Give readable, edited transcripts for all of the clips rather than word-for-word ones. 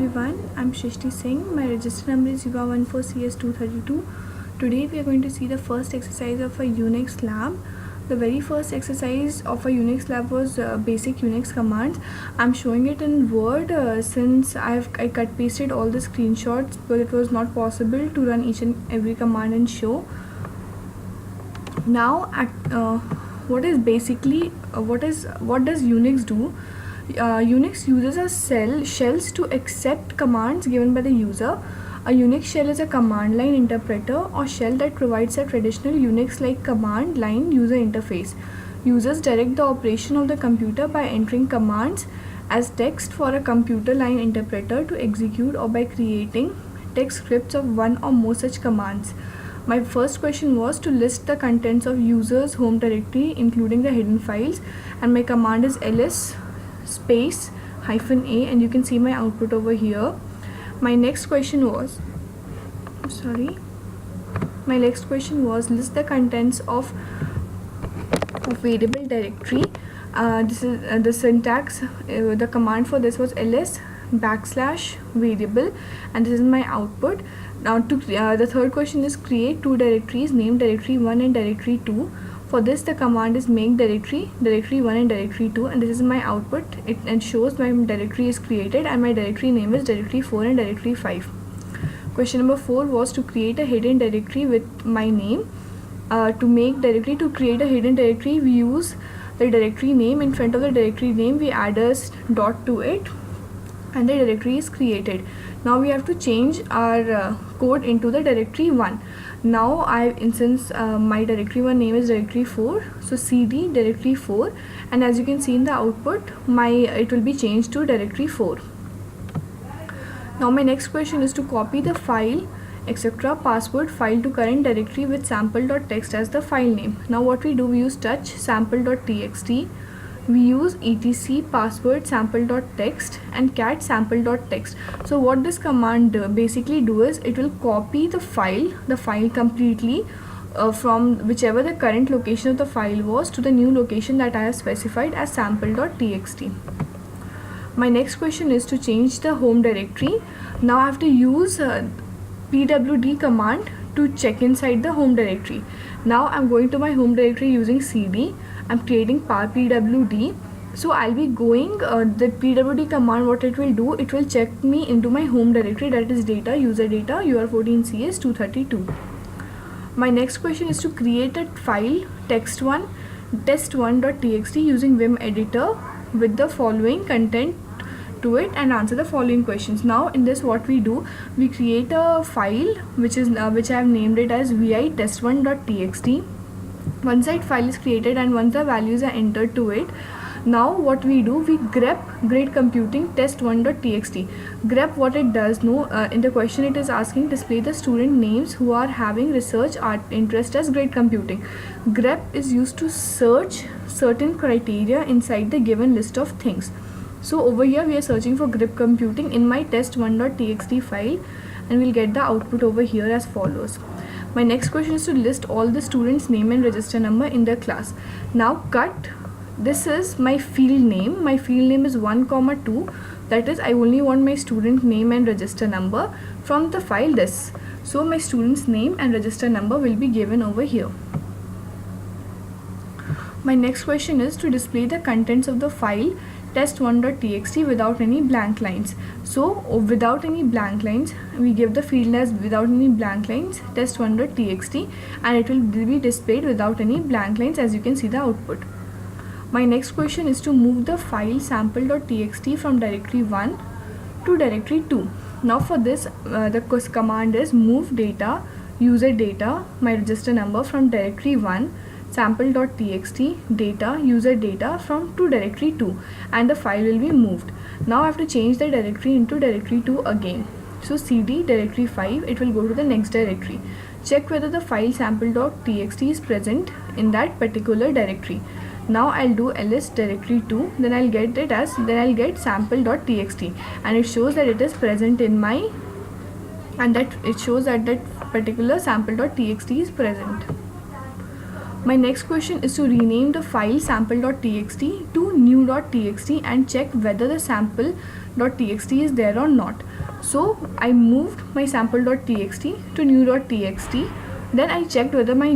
everyone, I'm Shrishti Singh. My register number is UA14CS232. Today we are going to see the first exercise of a Unix lab. The very first exercise of a Unix lab was basic Unix commands. I'm showing it in Word since I cut pasted all the screenshots, but it was not possible to run each and every command and show. Now, what does Unix do? Unix uses shells to accept commands given by the user. A Unix shell is a command line interpreter or shell that provides a traditional Unix-like command line user interface. Users direct the operation of the computer by entering commands as text for a computer line interpreter to execute, or by creating text scripts of one or more such commands. My first question was to list the contents of user's home directory including the hidden files, and my command is ls space -a, and you can see my output over here. My next question was list the contents of variable directory. This is the syntax. The command for this was ls \variable, and this is my output. Now the third question is create two directories, name directory 1 and directory 2. For this the command is make directory 1 and directory 2, and this is my output. It shows my directory is created and my directory name is directory 4 and directory 5. Question number 4 was to create a hidden directory with my name. To create a hidden directory, we use the directory name. In front of the directory name we add a dot to it, and the directory is created. Now we have to change our code into the directory 1. Now since my directory 1 name is directory 4, so cd directory 4, and as you can see in the output, it will be changed to directory 4. Now my next question is to copy the file etc. password file to current directory with sample.txt as the file name. Now what we do, we use touch sample.txt, we use etc password sample.txt and cat sample.txt. So what this command basically do is it will copy the file completely from whichever the current location of the file was to the new location that I have specified as sample.txt. My next question is to change the home directory. Now I have to use pwd command to check inside the home directory. Now I'm going to my home directory using cd. I'm creating pwd. So I'll be going the pwd command. What it will do, it will check me into my home directory, that is data, user data, UR14CS232. My next question is to create a file test1 test1.txt using vim editor with the following content to it, and answer the following questions. Now in this what we do, we create a file which I have named it as vi test1.txt. Once that file is created and once the values are entered to it, now what we do, we grep grade computing test1.txt. grep, what it does, in the question it is asking display the student names who are having research art interest as grade computing. grep is used to search certain criteria inside the given list of things. So over here we are searching for grep computing in my test1.txt file, and we'll get the output over here as follows. My next question is to list all the students' name and register number in the class. Now cut, this is my field name. My field name is 1,2. That is, I only want my student name and register number from the file this. So my student's name and register number will be given over here. My next question is to display the contents of the file test1.txt without any blank lines. So without any blank lines, we give the field as without any blank lines test1.txt, and it will be displayed without any blank lines, as you can see the output. My next question is to move the file sample.txt from directory 1 to directory 2. Now for this the command is move data, user data, my register number from directory 1, sample.txt, data, user data from to directory 2, and the file will be moved. Now I have to change the directory into directory 2 again. So cd directory 5, it will go to the next directory. Check whether the file sample.txt is present in that particular directory. Now I'll do ls directory 2, then I'll get sample.txt, and it shows that it is present in my, and that it shows that particular sample.txt is present. My next question is to rename the file sample.txt to new.txt and check whether the sample new.txt is there or not. So I moved my sample.txt to new.txt. Then I checked whether my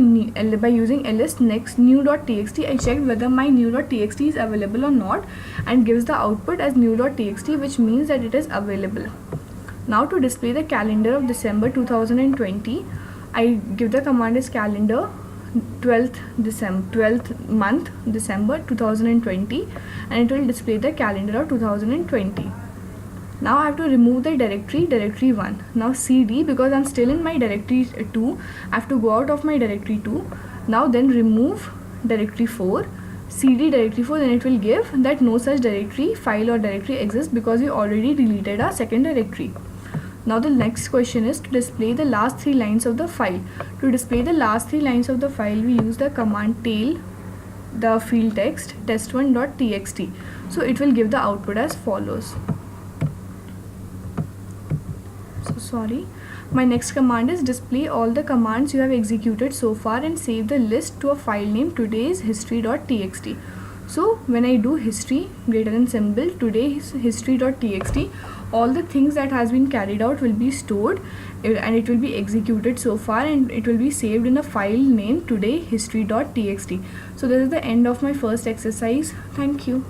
by using ls next new.txt, I checked whether my new.txt is available or not, and gives the output as new.txt, which means that it is available. Now to display the calendar of December 2020, I give the command as calendar 12th month December 2020, and it will display the calendar of 2020. Now I have to remove the directory 1. Now cd, because I'm still in my directory 2, I have to go out of my directory 2. Now then remove directory 4, cd directory 4, then it will give that no such directory, file or directory exists, because we already deleted our second directory. Now the next question is to display the last 3 lines of the file. To display the last 3 lines of the file, we use the command tail the field text test1.txt. So it will give the output as follows. My next command is display all the commands you have executed so far and save the list to a file name today's history.txt. So when I do history greater than symbol today's history.txt, all the things that has been carried out will be stored and it will be executed so far, and it will be saved in a file name today history.txt. So this is the end of my first exercise. Thank you.